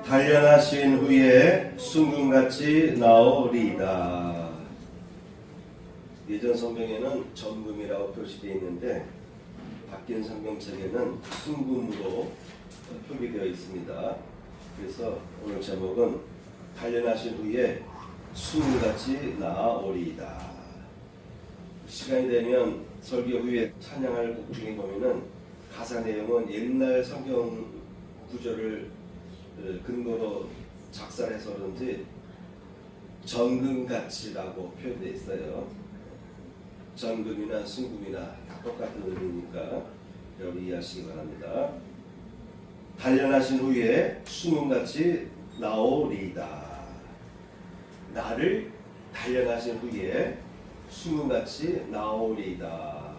단련하신 후에 순금같이 나오리이다. 예전 성경에는 전금이라고 표시되어 있는데 바뀐 성경책에는 순금으로 표기되어 있습니다. 그래서 오늘 제목은 단련하신 후에 순금같이 나오리이다. 시간이 되면 설교 후에 찬양할 곡 중에 보면은 가사 내용은 옛날 성경 구절을 근거로 작사해서 그런지 전금같이라고 표현되어 있어요. 전금이나 순금이나 다 똑같은 의미니까 여러분 이해하시기 바랍니다. 단련하신 후에 순금같이 나오리이다. 나를 단련하신 후에 순금같이 나오리이다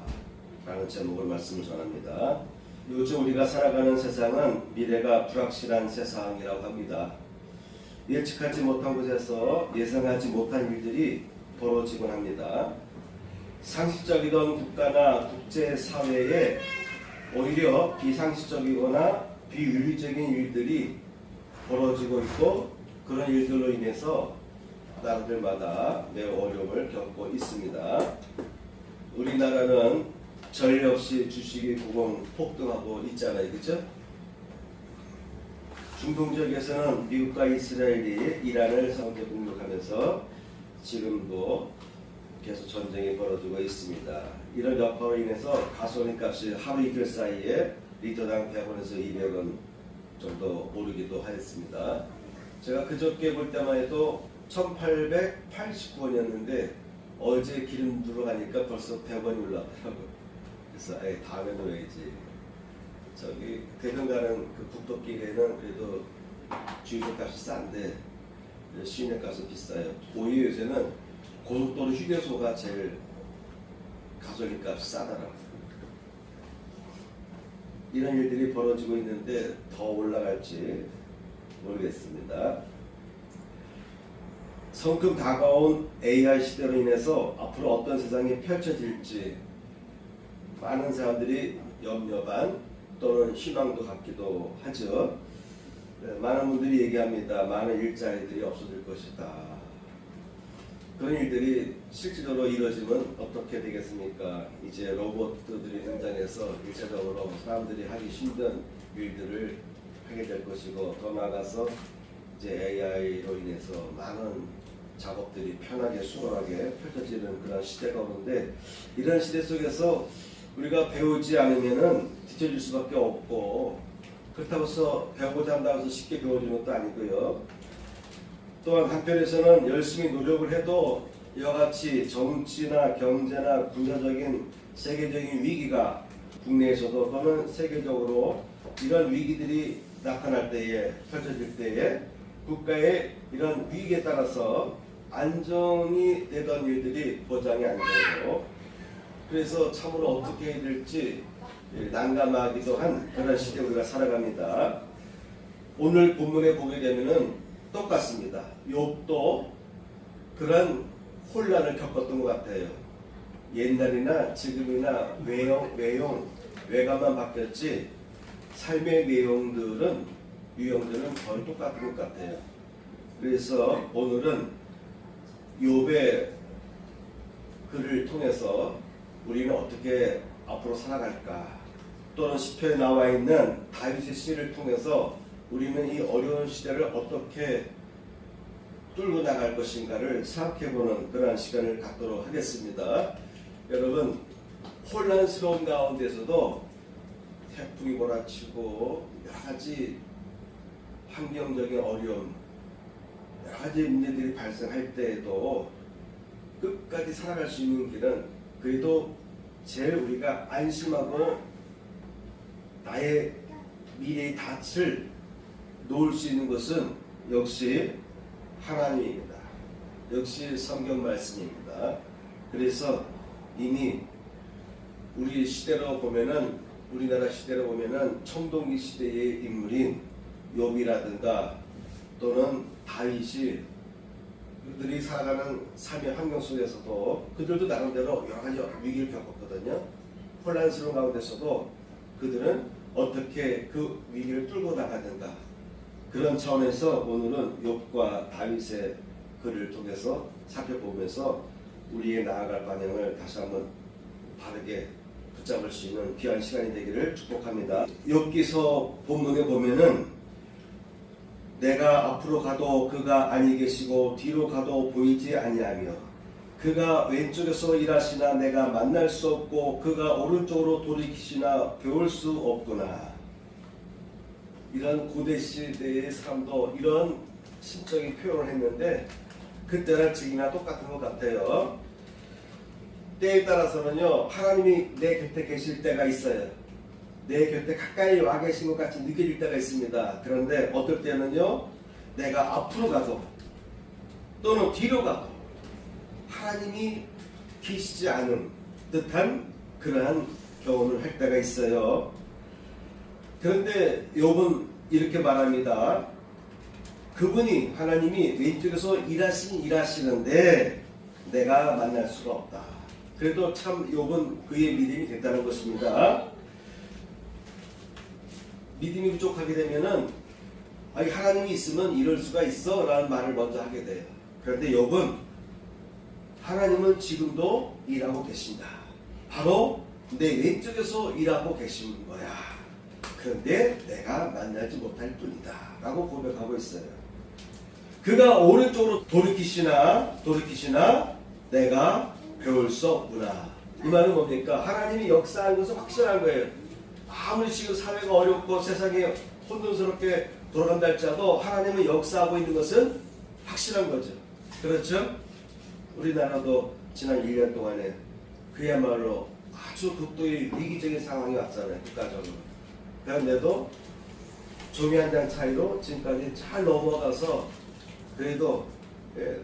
라는 제목을 말씀을 전합니다. 요즘 우리가 살아가는 세상은 미래가 불확실한 세상이라고 합니다. 예측하지 못한 곳에서 예상하지 못한 일들이 벌어지곤 합니다. 상식적이던 국가나 국제사회에 오히려 비상식적이거나 비윤리적인 일들이 벌어지고 있고, 그런 일들로 인해서 나라들마다 매우 어려움을 겪고 있습니다. 우리나라는 전례 없이 주식이 고공 폭등하고 있잖아요, 그렇죠? 중동 지역에서는 미국과 이스라엘이 이란을 상대 공격하면서 지금도 계속 전쟁이 벌어지고 있습니다. 이런 여파로 인해서 가솔린 값이 하루 이틀 사이에 리터당 100원에서 200원 정도 오르기도 하였습니다. 제가 그저께 볼 때만 해도 1889원이었는데 어제 기름 들어가니까 벌써 100원이 올라왔더라고요. 그래서 다음에 놓아야지. 저기 대전 가는 그 국도길에는 그래도 주유소 값이 싼데 시내 값은 비싸요. 오히려 요새는 고속도로 휴게소가 제일 가솔린 값이 싸더라고요. 이런 일들이 벌어지고 있는데 더 올라갈지 모르겠습니다. 성큼 다가온 AI 시대로 인해서 앞으로 어떤 세상이 펼쳐질지 많은 사람들이 염려 반 또는 희망도 갖기도 하죠. 많은 분들이 얘기합니다. 많은 일자리들이 없어질 것이다. 그런 일들이 실질적으로 이루어지면 어떻게 되겠습니까? 이제 로봇들이 등장해서 일차적으로 사람들이 하기 힘든 일들을 하게 될 것이고, 더 나아가서 이제 AI로 인해서 많은 작업들이 편하게 수월하게 펼쳐지는 그런 시대가 오는데, 이런 시대 속에서 우리가 배우지 않으면은 뒤처질 수밖에 없고, 그렇다고 해서 배우고자 한다고 해서 쉽게 배워지는 것도 아니고요. 또한 한편에서는 열심히 노력을 해도 이와 같이 정치나 경제나 군사적인 세계적인 위기가 국내에서도 또는 세계적으로 이런 위기들이 나타날 때에, 펼쳐질 때에 국가의 이런 위기에 따라서 안정이 되던 일들이 보장이 안 되고, 그래서 참으로 어떻게 해야 될지 난감하기도 한 그런 시대에 우리가 살아갑니다. 오늘 본문에 보게 되면은 똑같습니다. 욥도 그런 혼란을 겪었던 것 같아요. 옛날이나 지금이나 외관만 바뀌었지 삶의 내용들은 유형들은 거의 똑같은 것 같아요. 그래서 오늘은 욥의 글을 통해서 우리는 어떻게 앞으로 살아갈까, 또는 시편에 나와 있는 다윗의 시를 통해서 우리는 이 어려운 시대를 어떻게 뚫고 나갈 것인가를 생각해보는 그러한 시간을 갖도록 하겠습니다. 여러분, 혼란스러운 가운데서도 태풍이 몰아치고 여러 가지 환경적인 어려움, 여러 가지 문제들이 발생할 때에도 끝까지 살아갈 수 있는 길은, 그래도 제일 우리가 안심하고 나의 미래의 닻을 놓을 수 있는 것은 역시 하나님입니다. 역시 성경 말씀입니다. 그래서 이미 우리 시대로 보면은, 우리나라 시대로 보면은 청동기 시대의 인물인 욥이라든가 또는 다윗이 그들이 살아가는 삶의 환경 속에서도 그들도 나름대로 여러 가지 위기를 겪었거든요. 혼란스러운 가운데서도 그들은 어떻게 그 위기를 뚫고 나가는가, 그런 차원에서 오늘은 욥과 다윗의 글을 통해서 살펴보면서 우리의 나아갈 방향을 다시 한번 바르게 붙잡을 수 있는 귀한 시간이 되기를 축복합니다. 욥기서 본문에 보면은 내가 앞으로 가도 그가 아니 계시고 뒤로 가도 보이지 아니하며 그가 왼쪽에서 일하시나 내가 만날 수 없고 그가 오른쪽으로 돌이키시나 배울 수 없구나. 이런 고대 시대의 사람도 이런 심적인 표현을 했는데 그때랑 지금이나 똑같은 것 같아요. 때에 따라서는요, 하나님이 내 곁에 계실 때가 있어요. 내 곁에 가까이 와 계신 것 같이 느껴질 때가 있습니다. 그런데 어떨 때는요, 내가 앞으로 가도 또는 뒤로 가도 하나님이 계시지 않은 듯한 그러한 경험을 할 때가 있어요. 그런데 욥은 이렇게 말합니다. 그분이 하나님이 왼쪽에서 일하시는데 내가 만날 수가 없다. 그래도 참 욥은 그의 믿음이 됐다는 것입니다. 믿음이 부족하게 되면은 하나님이 있으면 이럴 수가 있어 라는 말을 먼저 하게 돼요. 그런데 욥은 하나님은 지금도 일하고 계신다. 바로 내 왼쪽에서 일하고 계신 거야. 그런데 내가 만나지 못할 뿐이다 라고 고백하고 있어요. 그가 오른쪽으로 돌이키시나 내가 배울 수 없구나. 이 말은 뭡니까? 하나님이 역사하는 것은 확실한 거예요. 아무리 지금 사회가 어렵고 세상이 혼돈스럽게 돌아간다 할지라도 하나님은 역사하고 있는 것은 확실한 거죠. 그렇죠? 우리나라도 지난 1년 동안에 그야말로 아주 극도의 위기적인 상황이 왔잖아요. 국가적으로. 그런데도 종이 한 장 차이로 지금까지 잘 넘어가서 그래도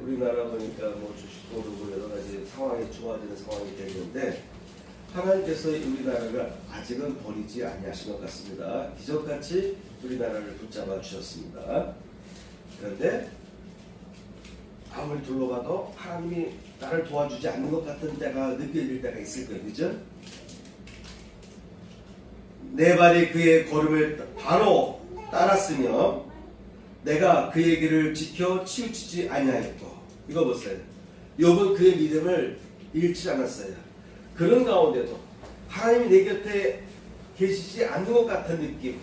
우리나라 보니까 뭐 주식도 오르고 여러 가지 상황이 좋아지는 상황이 되는데 하나님께서 우리나라를 아직은 버리지 아니하신 것 같습니다. 기적같이 우리나라를 붙잡아 주셨습니다. 그런데 아무리 둘러봐도 하나님이 나를 도와주지 않는 것 같은 때가 느껴질 때가 있을 거예요. 그죠? 내 발이 그의 걸음을 바로 따랐으며 내가 그의 길을 지켜 치우치지 아니하였고. 이거 보세요. 욥은 그의 믿음을 잃지 않았어요. 그런 가운데도 하나님이 내 곁에 계시지 않는 것 같은 느낌,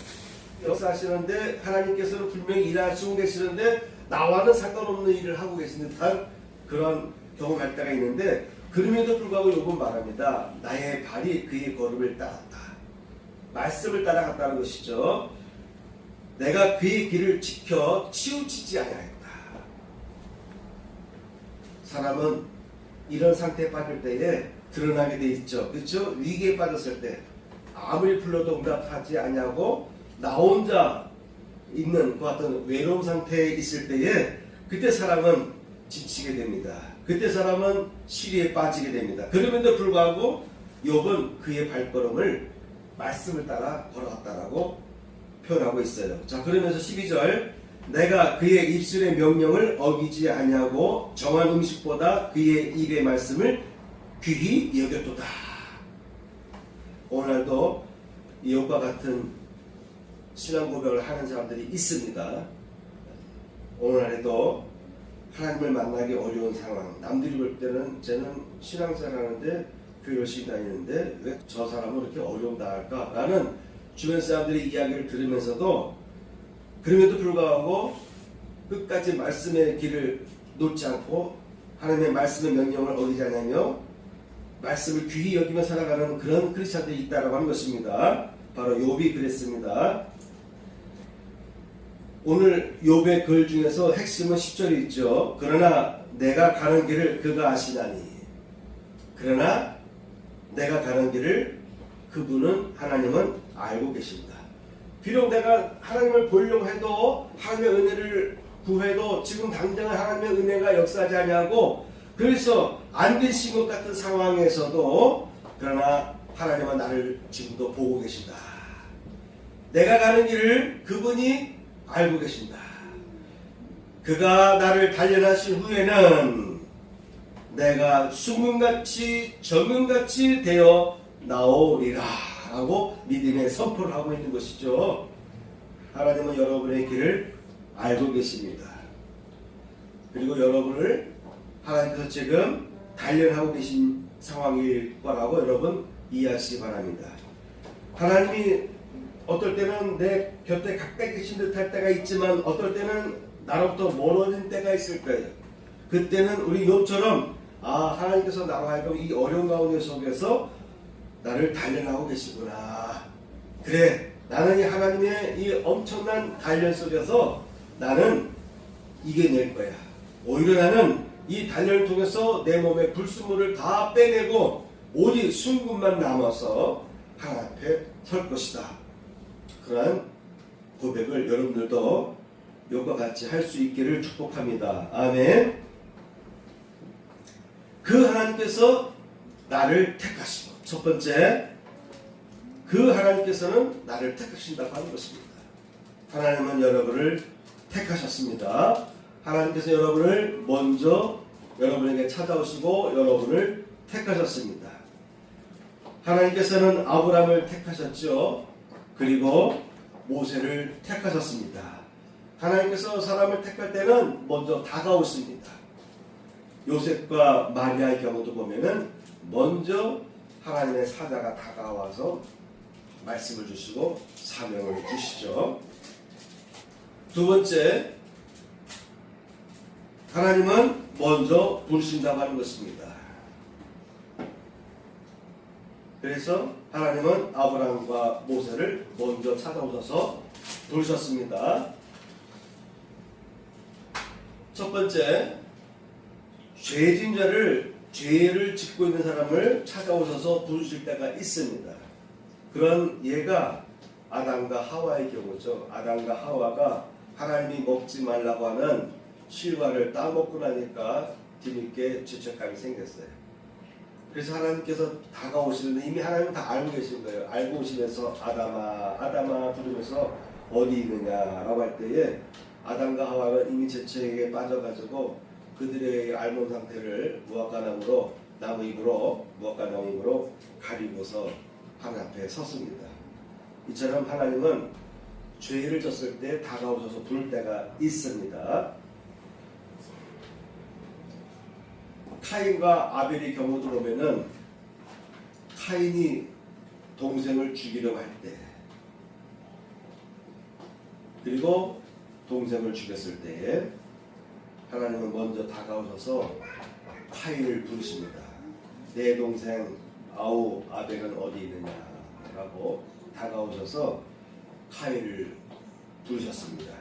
역사하시는데 하나님께서는 분명히 일하시고 계시는데 나와는 상관없는 일을 하고 계신 듯한 그런 경험할 때가 있는데 그럼에도 불구하고 욥은 말합니다. 나의 발이 그의 걸음을 따랐다. 말씀을 따라갔다는 것이죠. 내가 그의 길을 지켜 치우치지 아니하였다. 사람은 이런 상태에 빠질 때에 드러나게 돼 있죠. 그렇죠? 위기에 빠졌을 때 아무리 불러도 응답하지 아니하고 나 혼자 있는 그 같은 외로운 상태에 있을 때에 그때 사람은 지치게 됩니다. 그때 사람은 시리에 빠지게 됩니다. 그럼에도 불구하고 욥은 그의 발걸음을 말씀을 따라 걸어갔다라고 표현하고 있어요. 자, 그러면서 12절 내가 그의 입술의 명령을 어기지 아니하고 정한 음식보다 그의 입의 말씀을 귀히 여겼도다. 오늘도 욥과 같은 신앙 고백을 하는 사람들이 있습니다. 오늘에도 하나님을 만나기 어려운 상황, 남들이 볼 때는 쟤는 신앙생활 하는데 교회 열심히 다니는데 왜 저 사람은 이렇게 어려움 당할까? 라는 주변 사람들의 이야기를 들으면서도 그럼에도 불구하고 끝까지 말씀의 길을 놓지 않고 하나님의 말씀의 명령을 어기지 않으며 말씀을 귀히 여기며 살아가는 그런 크리스찬들이 있다고 하는 것입니다. 바로 욥이 그랬습니다. 오늘 욥의 글 중에서 핵심은 10절이 있죠. 그러나 내가 가는 길을 그가 아시나니. 그러나 내가 가는 길을 그분은 하나님은 알고 계십니다. 비록 내가 하나님을 보려고 해도 하나님의 은혜를 구해도 지금 당장은 하나님의 은혜가 역사하지 아니하고 그래서 안 되신 것 같은 상황에서도 그러나 하나님은 나를 지금도 보고 계신다. 내가 가는 길을 그분이 알고 계신다. 그가 나를 단련하신 후에는 내가 수문같이 정금같이 되어 나오리라 라고 믿음의 선포를 하고 있는 것이죠. 하나님은 여러분의 길을 알고 계십니다. 그리고 여러분을 하나님께서 지금 단련하고 계신 상황일 거라고 여러분 이해하시기 바랍니다. 하나님이 어떨 때는 내 곁에 가까이 계신 듯할 때가 있지만 어떨 때는 나로부터 멀어진 때가 있을 거예요. 그때는 우리 욥처럼 하나님께서 나로 하여금 이 어려운 가운데 속에서 나를 단련하고 계시구나. 그래, 나는 이 하나님의 이 엄청난 단련 속에서 나는 이겨낼 거야. 오히려 나는 이 단련을 통해서 내 몸의 불순물을 다 빼내고 오직 순금만 남아서 하나님 앞에 설 것이다. 그러한 고백을 여러분들도 욥과 같이 할 수 있기를 축복합니다. 아멘. 그 하나님께서 나를 택하시고, 첫 번째, 그 하나님께서는 나를 택하신다고 하는 것입니다. 하나님은 여러분을 택하셨습니다. 하나님께서 여러분을 먼저 여러분에게 찾아오시고 여러분을 택하셨습니다. 하나님께서는 아브라함을 택하셨죠. 그리고 모세를 택하셨습니다. 하나님께서 사람을 택할 때는 먼저 다가오십니다. 요셉과 마리아의 경우도 보면은 먼저 하나님의 사자가 다가와서 말씀을 주시고 사명을 주시죠. 두 번째, 하나님은 먼저 부르신다고 하는 것입니다. 그래서 하나님은 아브라함과 모세를 먼저 찾아오셔서 부르셨습니다. 첫 번째, 죄진 자를, 죄를 짓고 있는 사람을 찾아오셔서 부르실 때가 있습니다. 그런 예가 아담과 하와의 경우죠. 아담과 하와가 하나님이 먹지 말라고 하는 실과를 따먹고 나니까 뒤늦게 죄책감이 생겼어요. 그래서 하나님께서 다가오시는데 이미 하나님은 다 알고 계신 거예요. 알고 오시면서 아담아, 아담아 부르면서 어디 있느냐라고 할 때에 아담과 하와는 이미 죄책에 빠져가지고 그들의 알몸 상태를 무화과나무로, 나무잎으로, 무화과나무잎으로 가리고서 하나님 앞에 섰습니다. 이처럼 하나님은 죄를 졌을 때 다가오셔서 부를 때가 있습니다. 카인과 아벨의 경우도 보면은 카인이 동생을 죽이려고 할 때, 그리고 동생을 죽였을 때에 하나님은 먼저 다가오셔서 카인을 부르십니다. 내 동생 아벨은 어디 있느냐라고 다가오셔서 카인을 부르셨습니다.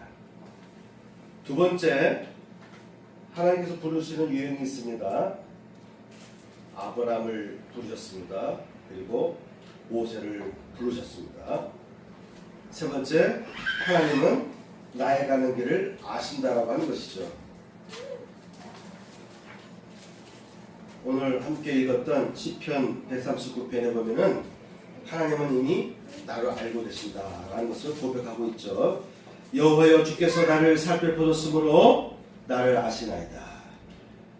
두 번째, 하나님께서 부르시는 유형이 있습니다. 아브라함을 부르셨습니다. 그리고 모세를 부르셨습니다. 세 번째, 하나님은 나의 가는 길을 아신다라고 하는 것이죠. 오늘 함께 읽었던 시편 139편에 보면은 하나님은 이미 나를 알고 계신다라는 것을 고백하고 있죠. 여호와여, 주께서 나를 살펴보셨으므로 나를 아시나이다.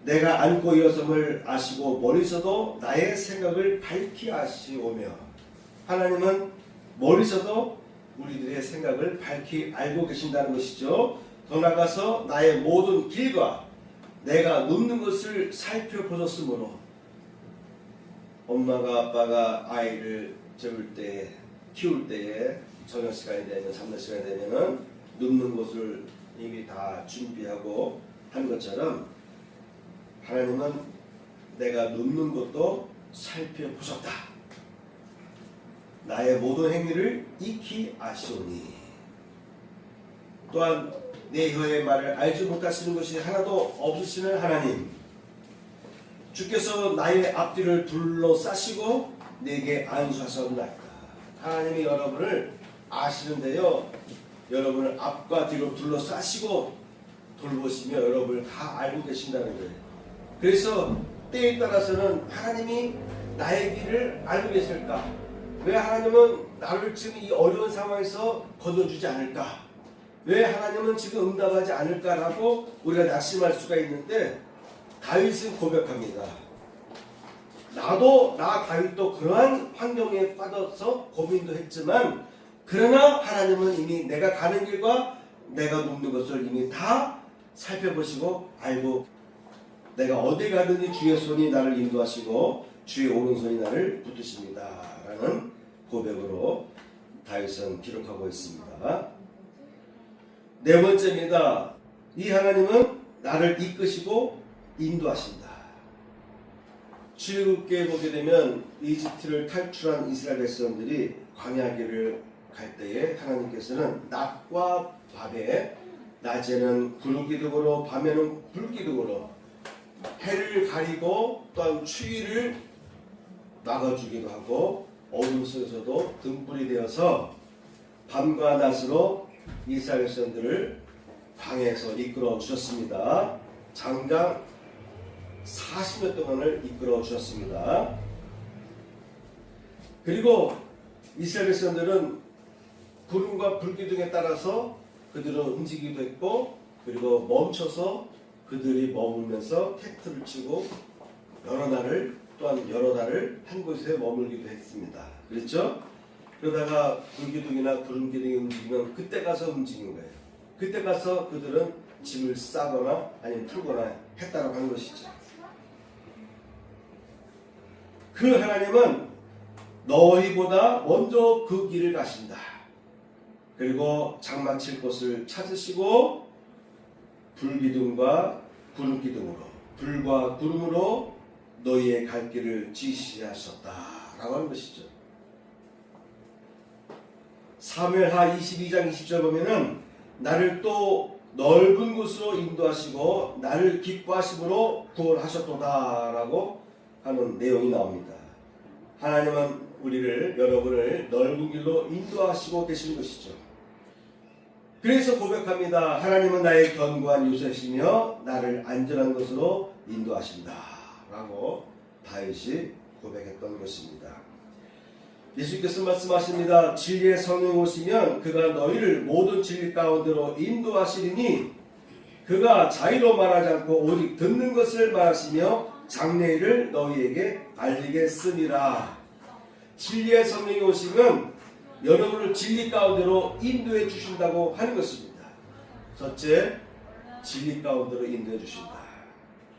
내가 앉고 일어섬을 아시고 머리서도 나의 생각을 밝히 아시오며, 하나님은 머리서도 우리들의 생각을 밝히 알고 계신다는 것이죠. 더 나아가서 나의 모든 길과 내가 눕는 것을 살펴보셨으므로, 엄마가 아빠가 아이를 재울 때, 키울 때에 저녁 시간이 되면, 잠들 시간이 되면은 눕는 곳을 이미 다 준비하고 한 것처럼 하나님은 내가 눕는 것도 살펴보셨다. 나의 모든 행위를 익히 아시오니, 또한 내 혀의 말을 알지 못하시는 것이 하나도 없으시는 하나님, 주께서 나의 앞뒤를 둘러싸시고 내게 안수하셨나이다. 하나님이 여러분을 아시는데요, 여러분을 앞과 뒤로 둘러싸시고 돌보시며 여러분을 다 알고 계신다는 거예요. 그래서 때에 따라서는 하나님이 나의 길을 알고 계실까? 왜 하나님은 나를 지금 이 어려운 상황에서 거둬주지 않을까? 왜 하나님은 지금 응답하지 않을까라고 우리가 낙심할 수가 있는데, 다윗은 고백합니다. 나 다윗도 그러한 환경에 빠져서 고민도 했지만, 그러나 하나님은 이미 내가 가는 길과 내가 눕는 것을 이미 다 살펴보시고 알고 내가 어디 가든지 주의 손이 나를 인도하시고 주의 오른손이 나를 붙드십니다 라는 고백으로 다윗은 기록하고 있습니다. 네 번째입니다. 이 하나님은 나를 이끄시고 인도하신다. 출애굽기에 보게 되면 이집트를 탈출한 이스라엘 백성들이 광야길을 갈 때에 하나님께서는 낮과 밤에 낮에는 구름기둥으로 밤에는 불기둥으로 해를 가리고 또한 추위를 막아주기도 하고 어둠 속에서도 등불이 되어서 밤과 낮으로 이스라엘 백성들을 광야에서 이끌어 주셨습니다. 장장 40년 동안을 이끌어 주셨습니다. 그리고 이스라엘 백성들은 구름과 불기둥에 따라서 그들은 움직이기도 했고 그리고 멈춰서 그들이 머물면서 텐트를 치고 여러 달을 한 곳에 머물기도 했습니다. 그렇죠? 그러다가 불기둥이나 구름기둥이 움직이면 그때 가서 움직이는 거예요. 그때 가서 그들은 짐을 싸거나 아니면 풀거나 했다고 하는 것이죠. 그 하나님은 너희보다 먼저 그 길을 가신다. 그리고 장막칠 곳을 찾으시고 불기둥과 구름기둥으로 불과 구름으로 너희의 갈 길을 지시하셨다라고 하는 것이죠. 사무엘하 22장 20절 보면은 나를 또 넓은 곳으로 인도하시고 나를 기뻐하심으로 구원하셨도다라고 하는 내용이 나옵니다. 하나님은 여러분을 넓은 길로 인도하시고 계시는 것이죠. 그래서 고백합니다. 하나님은 나의 견고한 요새시며 나를 안전한 곳으로 인도하신다 라고 다윗이 고백했던 것입니다. 예수께서 말씀하십니다. 진리의 성령 오시면 그가 너희를 모든 진리 가운데로 인도하시리니 그가 자의로 말하지 않고 오직 듣는 것을 말하시며 장래일을 너희에게 알리겠음이라. 진리의 성령이 오시면 여러분을 진리 가운데로 인도해 주신다고 하는 것입니다. 첫째, 진리 가운데로 인도해 주신다.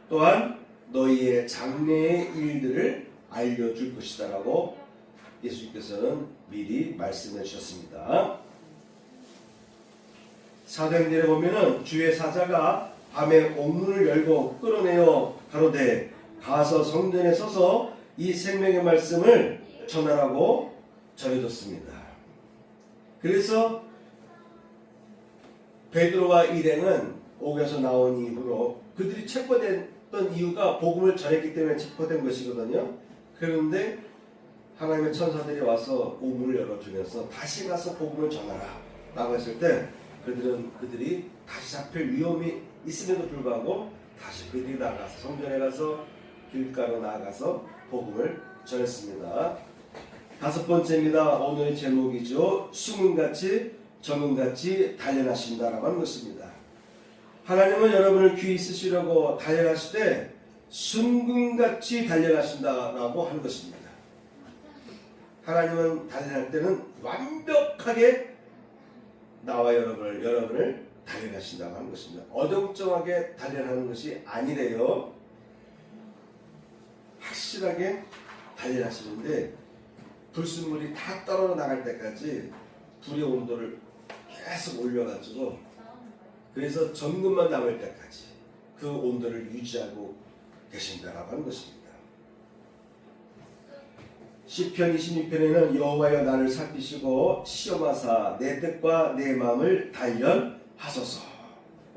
또한 너희의 장래의 일들을 알려줄 것이다 라고 예수님께서는 미리 말씀해 주셨습니다. 사도행전에 보면은 주의 사자가 밤에 옥문을 열고 끌어내어 가로되 가서 성전에 서서 이 생명의 말씀을 전하라고 전해줬습니다. 그래서 베드로와 일행은 옥에서 나온 이후로 그들이 체포됐던 이유가 복음을 전했기 때문에 체포된 것이거든요. 그런데 하나님의 천사들이 와서 옥문을 열어주면서 다시 가서 복음을 전하라 라고 했을 때 그들이 다시 잡힐 위험이 있음에도 불구하고 다시 그들이 나가서 성전에 가서 길가로 나아가서 복음을 전했습니다. 다섯 번째입니다. 오늘의 제목이죠. 숨은같이 정금같이 단련하신다라고 하는 것입니다. 하나님은 여러분을 귀히 쓰시려고 단련하실 때 숨금같이 단련하신다라고 하는 것입니다. 하나님은 단련할 때는 완벽하게 나와 여러분을 단련하신다고 하는 것입니다. 어정쩡하게 단련하는 것이 아니래요. 확실하게 단련하시는데 불순물이 다 떨어져 나갈 때까지 불의 온도를 계속 올려가지고 그래서 정금만 남을 때까지 그 온도를 유지하고 계신다라고 하는 것입니다. 시편 26편에는 여호와여 나를 살피시고 시험하사 내 뜻과 내 마음을 단련하소서.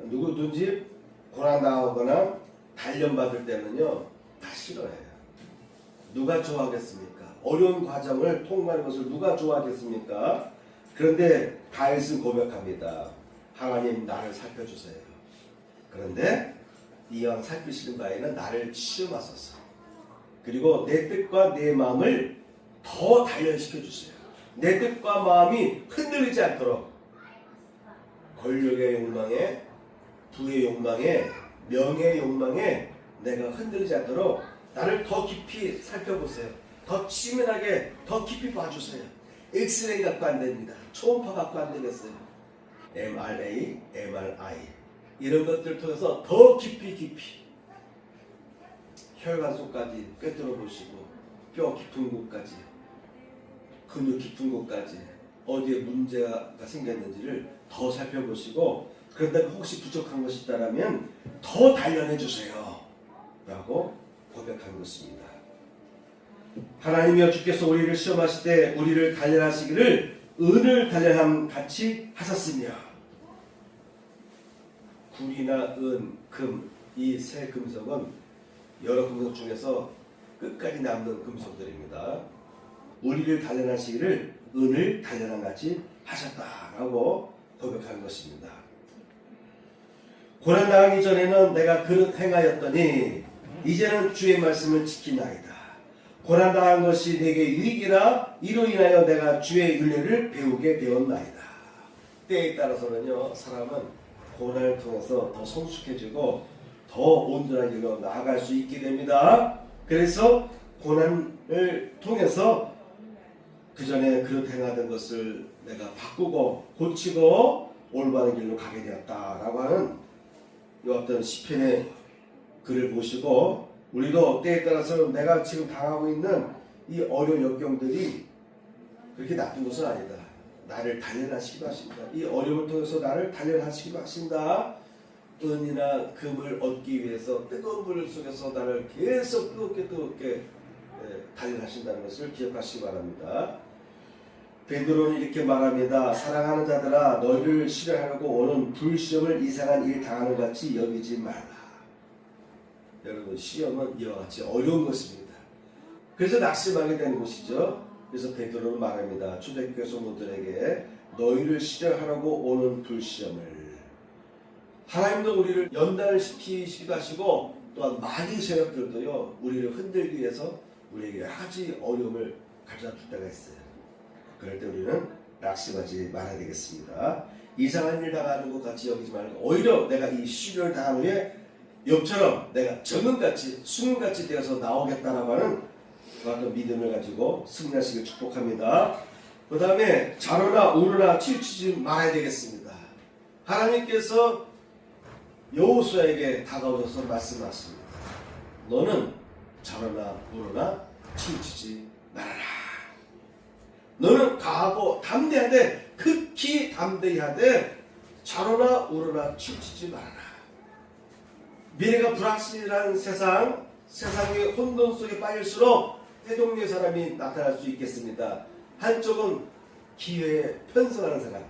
누구든지 고난당하거나 단련받을 때는요 다 싫어해요. 누가 좋아하겠습니까? 어려운 과정을 통과하는 것을 누가 좋아하겠습니까? 그런데 다윗은 고백합니다. 하나님 나를 살펴주세요. 그런데 이왕 살피시는 바에는 나를 시험하소서. 그리고 내 뜻과 내 마음을 더 단련시켜 주세요. 내 뜻과 마음이 흔들리지 않도록 권력의 욕망에 부의 욕망에 명예의 욕망에 내가 흔들리지 않도록 나를 더 깊이 살펴보세요. 더 치밀하게 더 깊이 봐주세요. 엑스레이 갖고 안 됩니다. 초음파 갖고 안 되겠어요. MRA, MRI 이런 것들을 통해서 더 깊이 혈관 속까지 꿰뚫어 보시고 뼈 깊은 곳까지 근육 깊은 곳까지 어디에 문제가 생겼는지를 더 살펴보시고 그런다면 혹시 부족한 것이 있다면 더 단련해 주세요 라고 고백한 것입니다. 하나님이여 주께서 우리를 시험하실 때 우리를 단련하시기를 은을 단련함 같이 하셨으며 구리나 은, 금 이 세 금속은 여러 금속 중에서 끝까지 남는 금속들입니다. 우리를 단련하시기를 은을 단련함 같이 하셨다라고 고백한 것입니다. 고난당하기 전에는 내가 그릇 행하였더니 이제는 주의 말씀을 지키나이다. 고난당한 것이 내게 유익이라 이로 인하여 내가 주의 윤례를 배우게 되었나이다. 때에 따라서는요 사람은 고난을 통해서 더 성숙해지고 더 온전한 길로 나아갈 수 있게 됩니다. 그래서 고난을 통해서 그 전에 그릇 행하던 것을 내가 바꾸고 고치고 올바른 길로 가게 되었다라고 하는 이 어떤 시편의 글을 보시고 우리도 때에 따라서 내가 지금 당하고 있는 이 어려운 역경들이 그렇게 나쁜 것은 아니다. 나를 단련하시기도 하신다. 이 어려움을 통해서 나를 단련하시기도 하신다. 은이나 금을 얻기 위해서 뜨거운 불 속에서 나를 계속 뜨겁게 단련하신다는 것을 기억하시기 바랍니다. 베드로는 이렇게 말합니다. 사랑하는 자들아 너희를 시련하려고 오는 불시험을 이상한 일 당하는 같이 여기지 말라. 여러분 시험은 이와 같이 어려운 것입니다. 그래서 낙심하게 되는 것이죠. 그래서 베드로는 말합니다. 초대교회 성도들에게 너희를 시련하려고 오는 불시험을 하나님도 우리를 연단을 시키시기도 하시고 또한 마귀 세력들도요 우리를 흔들기 위해서 우리에게 여러 가지 어려움을 가져다 줄 때가 있어요. 그럴 때 우리는 낙심하지 말아야 되겠습니다. 이상한 일 당하는 것 같이 여기지 말고 오히려 내가 이 시련을 당한 후에 욥처럼 내가 정금같이 수금같이 되어서 나오겠다라고 하는 그런 믿음을 가지고 승리하시길 축복합니다. 그 다음에 좌로나 우로나 치우치지 말아야 되겠습니다. 하나님께서 여호수아에게 다가오셔서 말씀하십니다. 너는 좌로나 우로나 치우치지 말아라. 너는 강하고 담대하되 극히 담대하되 좌로나 우로나 치우치지 말아라. 미래가 불확실한 세상의 혼돈 속에 빠질수록 세 종류의 사람이 나타날 수 있겠습니다. 한쪽은 기회에 편승하는 사람.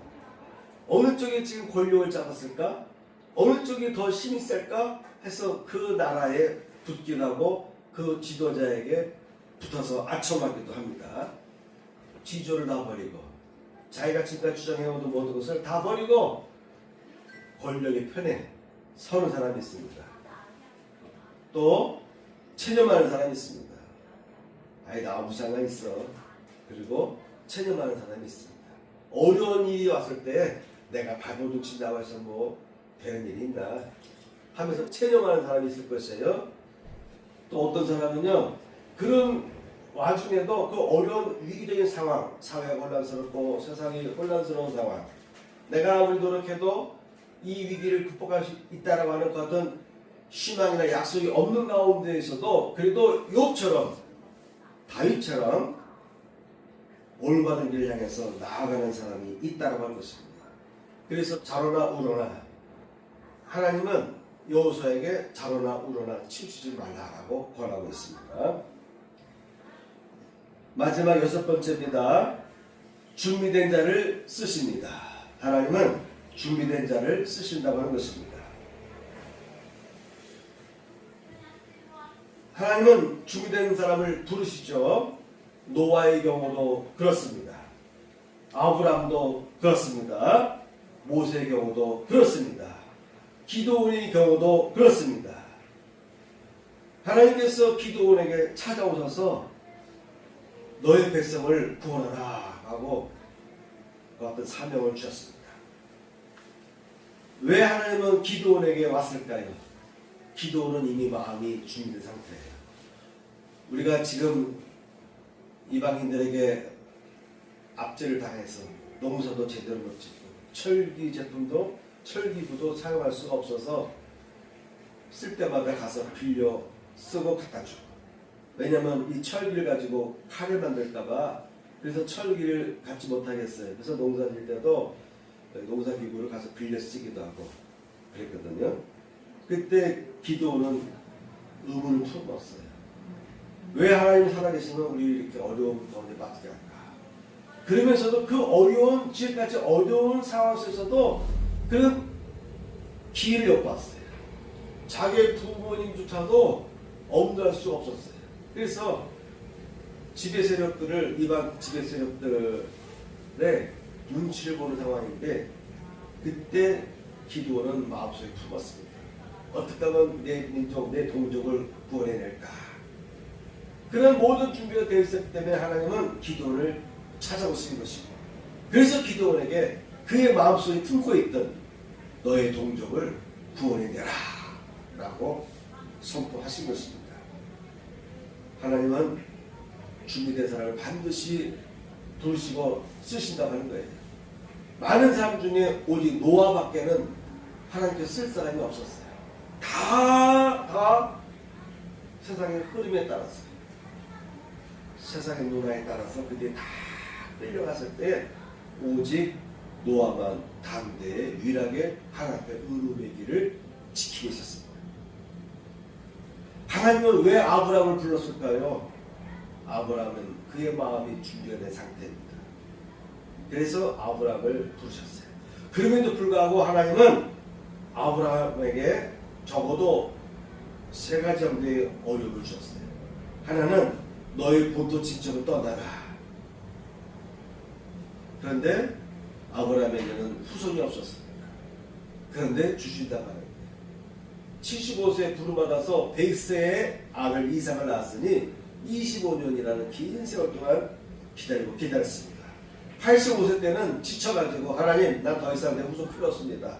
어느 쪽이 지금 권력을 잡았을까? 어느 쪽이 더 힘이 셀까? 해서 그 나라에 붙기도 하고 그 지도자에게 붙어서 아첨하기도 합니다. 지조를 다 버리고 자기가 지금까지 주장해오던 모든 것을 다 버리고 권력의 편에 서는 사람이 있습니다. 또 체념하는 사람이 있습니다. 아니 나 아무 상관 있어. 그리고 체념하는 사람이 있습니다. 어려운 일이 왔을 때 내가 발버둥 친다고 해서 뭐 되는 일이 있나 하면서 체념하는 사람이 있을 것이에요. 또 어떤 사람은요 그런 와중에도 그 어려운 위기적인 상황, 사회가 혼란스럽고 세상이 혼란스러운 상황, 내가 아무리 노력해도 이 위기를 극복할 수 있다라고 하는 그 어떤 희망이나 약속이 없는 가운데에서도 그래도 욥처럼 다윗처럼 올바른 길을 향해서 나아가는 사람이 있다라고 하는 것입니다. 그래서 좌로나 우로나 하나님은 여호수아에게 좌로나 우로나 치우치지 말라라고 권하고 있습니다. 마지막 6번째입니다. 준비된 자를 쓰십니다. 하나님은 준비된 자를 쓰신다고 하는 것입니다. 하나님은 준비된 사람을 부르시죠. 노아의 경우도 그렇습니다. 아브람도 그렇습니다. 모세의 경우도 그렇습니다. 기도원의 경우도 그렇습니다. 하나님께서 기도원에게 찾아오셔서 너의 백성을 구원하라 하고 그 어떤 사명을 주셨습니다. 왜 하나님은 기도원에게 왔을까요? 기도원은 이미 마음이 준비된 상태예요. 우리가 지금 이방인들에게 압제를 당해서 농사도 제대로 못 짓고 철기 제품도 철기구도 사용할 수가 없어서 쓸 때마다 가서 빌려 쓰고 갖다 주고. 왜냐면 이 철기를 가지고 칼을 만들까봐 그래서 철기를 갖지 못하겠어요. 그래서 농사 질 때도 농사기구를 가서 빌려 쓰기도 하고 그랬거든요. 그때 기도는 의문을 품었어요. 왜 하나님 살아계시면 우리 이렇게 어려움 가운데 빠지게 할까? 그러면서도 그 어려운, 지금까지 어려운 상황 속에서도 그런 기회를 엿봤어요. 자기의 부모님조차도 엄두할 수가 없었어요. 그래서 지배 세력들을, 이방 지배 세력들의 눈치를 보는 상황인데, 그때 기도는 마음속에 품었습니다. 어떻게 하면 내 민족, 내 동족을 구원해낼까? 그런 모든 준비가 되어 있었기 때문에 하나님은 기도를 찾아오신 것이고, 그래서 기도원에게 그의 마음속에 품고 있던 너의 동족을 구원해내라 라고 선포하신 것입니다. 하나님은 준비된 사람을 반드시 부르시고 쓰신다고 하는 거예요. 많은 사람 중에 오직 노아밖에는 하나님께서 쓸 사람이 없었어요. 다 세상의 흐름에 따라서, 세상의 문화에 따라서 그들이 다 끌려갔을 때 오직 노아만 담대에 유일하게 하나님 앞에 의로움의 길을 지키고 있었습니다. 하나님은 왜 아브라함을 불렀을까요? 아브라함은 그의 마음이 준비가 된 상태입니다. 그래서 아브라함을 부르셨어요. 그럼에도 불구하고 하나님은 아브라함에게 적어도 세 가지 정도의 어려움을 주셨어요. 하나는 너의 본토 친척을 떠나라. 그런데 아브라함에게는 후손이 없었습니다. 그런데 주신다고 하는 거예요. 75세에 부름받아서 100세에 아들 이삭을 낳았으니 25년이라는 긴 세월 동안 기다렸습니다. 85세 때는 지쳐가지고 하나님, 난 더 이상 내 후손 필요 없습니다.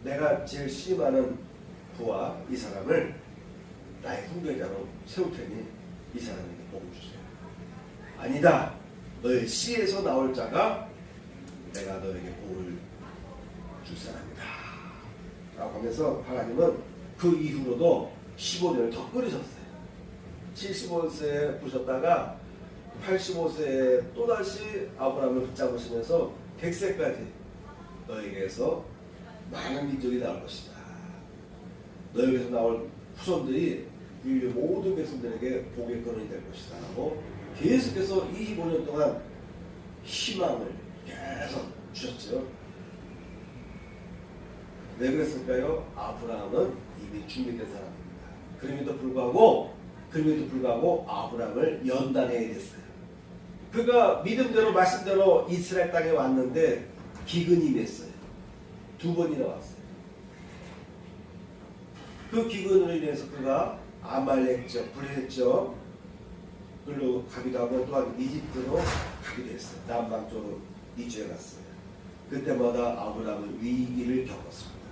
내가 제일 신임하는 부하 이 사람을 나의 후계자로 세울 테니 이 사람에게 복을 주세요. 아니다. 너의 씨에서 나올 자가 내가 너에게 복을 줄 사람이다 라고 하면서 하나님은 그 이후로도 15년을 더 끌으셨어요. 75세에 부르셨다가 85세에 또다시 아브라함을 붙잡으시면서 100세까지 너에게서 많은 민족이 나올 것이다. 너에게서 나올 후손들이 인류 모든 백성들에게 복의 근원이 될 것이다 하고 계속해서 25년 동안 희망을 계속 주셨죠. 왜 그랬을까요? 아브라함은 이미 준비된 사람입니다. 그럼에도 불구하고 아브라함을 연단해야 됐어요. 그가 믿음대로 말씀대로 이스라엘 땅에 왔는데 기근이 임했어요. 2번이나 왔어요. 그 기근으로 인해서 그가 아말렉적, 불했죠. 그걸로 가기도 하고 또한 이집트로 가기도 했어요. 남방 쪽으로 이주해 갔어요. 그때마다 아브라함은 위기를 겪었습니다.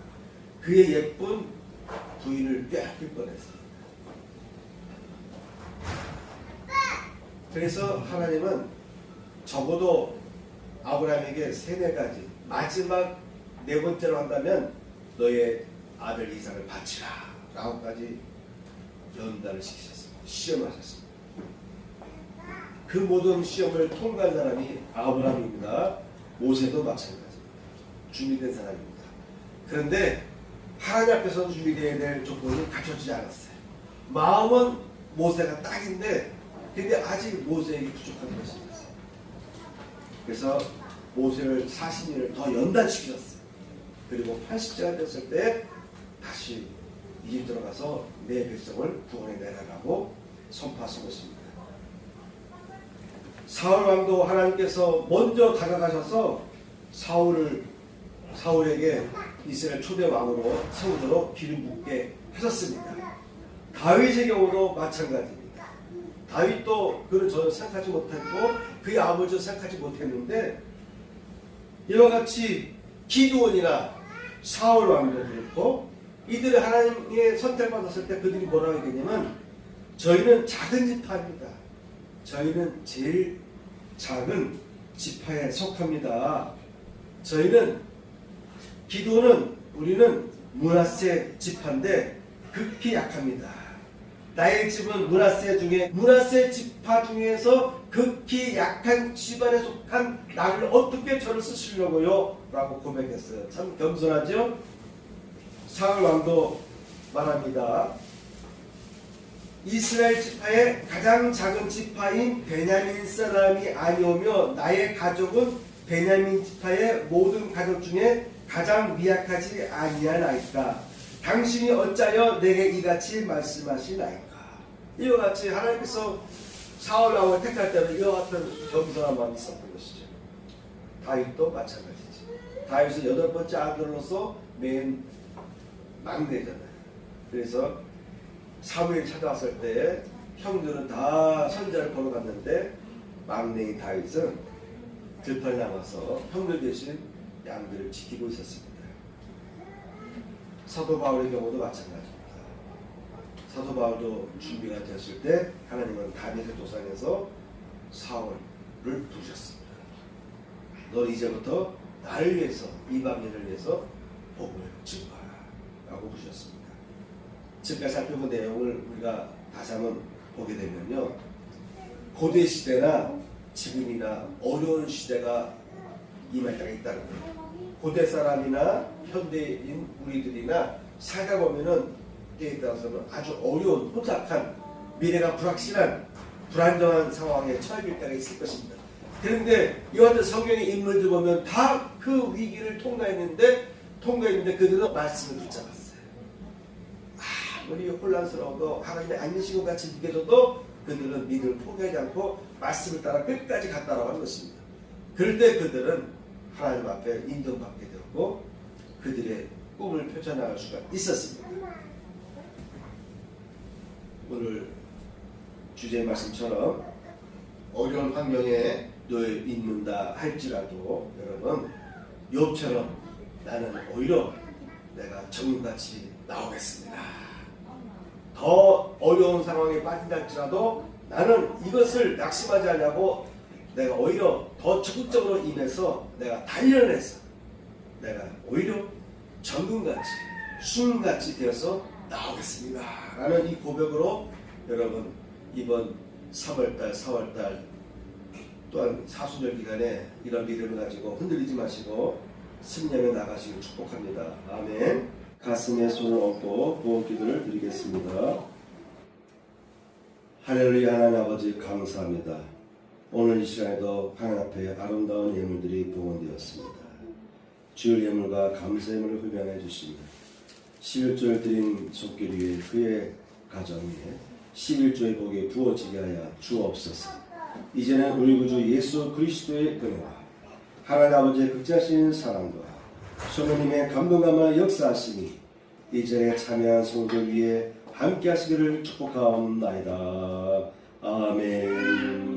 그의 예쁜 부인을 빼앗길 뻔했습니다. 그래서 하나님은 적어도 아브라함에게 3-4가지, 마지막 4번째로 한다면 너의 아들 이삭을 바치라 라고까지 연단을 시키셨습니다. 시험하셨습니다. 그 모든 시험을 통과한 사람이 아브라함입니다. 모세도 마찬가지입니다. 준비된 사람입니다. 그런데 하나님 앞에서 준비되어야 될 조건이 갖춰지지 않았어요. 마음은 모세가 딱인데 근데 아직 모세에게 부족한 것이 있었어요. 그래서 모세를 40년을 더 연단시켰어요. 그리고 80세가 됐을 때 다시 이집트로 가서 내 백성을 구원해내라라고 선포하신 것입니다. 사울 왕도 하나님께서 먼저 다가가셔서 사울에게 이스라엘 초대 왕으로 세우도록 기름 붓게 하셨습니다. 다윗의 경우도 마찬가지입니다. 다윗도 그를 전혀 생각하지 못했고 그의 아버지도 생각하지 못했는데 이와 같이 기드온이나 사울 왕도 그렇고 이들이 하나님의 선택받았을 때 그들이 뭐라고 얘기했냐면 저희는 작은 지파입니다. 저희는 제일 작은 지파에 속합니다. 저희는 기도는 우리는 므낫세 지파인데 극히 약합니다. 나의 집은 므낫세 지파 중에서 극히 약한 집안에 속한 나를 어떻게 저를 쓰시려고요? 라고 고백했어요. 참 겸손하죠? 사울 왕도 말합니다. 이스라엘 지파의 가장 작은 지파인 베냐민 사람이 아니오며 나의 가족은 베냐민 지파의 모든 가족 중에 가장 미약하지 아니하나이까. 당신이 어찌하여 내게 이같이 말씀하시나이까. 이와 같이 하나님께서 사울 왕을 택할 때는 이와 같은 겸손한 마음이 있었던 것이죠. 다윗도 마찬가지지. 다윗은 8번째 아들로서 맨 막내잖아요. 그래서 사무엘이 찾아왔을 때 형들은 다 선자를 보러 갔는데 막내인 다윗은 들판에 나와서 형들 대신 양들을 지키고 있었습니다. 사도 바울의 경우도 마찬가지입니다. 사도 바울도 준비가 됐을 때 하나님은 다윗의 도상에서 사울을 부르셨습니다. 너는 이제부터 나를 위해서, 이방인을 위해서 복을 증거하라 라고 부르셨습니다. 지금까지 살펴본 내용을 우리가 다시 한번 보게 되면요, 고대 시대나 지금이나 어려운 시대가 임할 때가 있다는 거예요. 고대 사람이나 현대인 우리들이나 살다 보면은 때에 따라서는 아주 어려운, 혼탁한, 미래가 불확실한, 불안정한 상황에 처해질 때가 있을 것입니다. 그런데 이와 같은 성경의 인물들 보면 다 그 위기를 통과했는데 그들은 말씀을 붙잡았어요. 아무리 혼란스러워도 하나님의 안전신호 같이 느껴져도 그들은 믿음을 포기하지 않고 말씀을 따라 끝까지 갔다라고 하는 것입니다. 그럴 때 그들은 하나님 앞에 인정받게 되었고 그들의 꿈을 펼쳐나갈 수가 있었습니다. 오늘 주제의 말씀처럼 어려운 환경에 놓여 있는다 할지라도 여러분, 욥처럼 나는 오히려 내가 정금같이 나오겠습니다. 더 어려운 상황에 빠진다 할지라도 나는 이것을 낙심하지 않냐고 내가 오히려 더 적극적으로 임해서 내가 단련을 해서 내가 오히려 정금같이 숭같이 되어서 나오겠습니다 라는 이 고백으로 여러분 이번 3월달 4월달 또한 사순절 기간에 이런 믿음을 가지고 흔들리지 마시고 승리하며 나가시길 축복합니다. 아멘. 가슴에 손을 얹고 부흥 기도를 드리겠습니다. 할렐루야. 하나님 아버지 감사합니다. 오늘 이 시간에도 하나님 앞에 아름다운 예물들이 봉헌되었습니다. 주일 예물과 감사 예물을 흡양해 주십니다. 11조를 드린 손길 위에 그의 가정 위에 11조의 복이 부어지게 하여 주옵소서. 이제는 우리 구주 예수 그리스도의 은혜와 하나님 아버지의 극진하신 사랑과 성령님의 감동감과 역사하심이 이전에 참여한 성도들 위에 함께 하시기를 축복하옵나이다. 아멘.